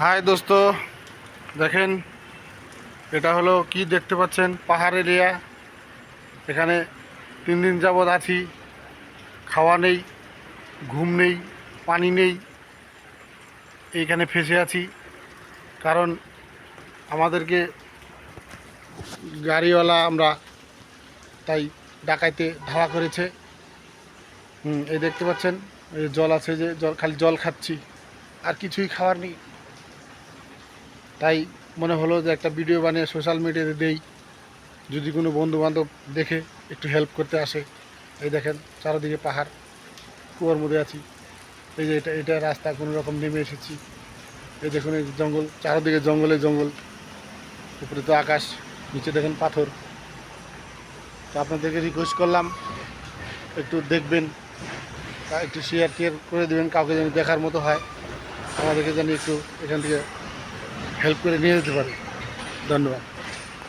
High দোস্ত, দেখেন এটা হলো কি দেখতে পাচ্ছেন, পাহাড় এরিয়া। এখানে 3 দিন যাবৎ আছি, খাওয়া নেই, ঘুম নেই, পানি নেই, এইখানে ফেসে আছি। কারণ আমাদেরকে গাড়িওয়ালা আমরা তাই ডাকাইতে ধাওয়া করেছে। এই দেখতে পাচ্ছেন, এই জল আছে, যে জল, খালি জল খাচ্ছি, আর কিছুই খাওয়ার নেই। তাই মনে হলো যে একটা ভিডিও বানিয়ে সোশ্যাল মিডিয়াতে দেই, যদি কোনো বন্ধুবান্ধব দেখে একটু হেল্প করতে আসে। এই দেখেন চারিদিকে পাহাড়, কুয়ার মধ্যে আছি। এই যে এটা রাস্তা, কোনো রকম নেমে এসেছি। এই দেখুন, এই জঙ্গল, চারিদিকে জঙ্গলে জঙ্গল, উপরে তো আকাশ, নিচে দেখেন পাথর। তো আপনাদেরকে রিকোয়েস্ট করলাম একটু দেখবেন, একটু শেয়ার টেয়ার করে দেবেন, কাউকে যেন দেখার মতো হয়, আমাদেরকে যেন একটু এখান থেকে হেল্প করে নিয়ে যেতে পারে। ধন্যবাদ।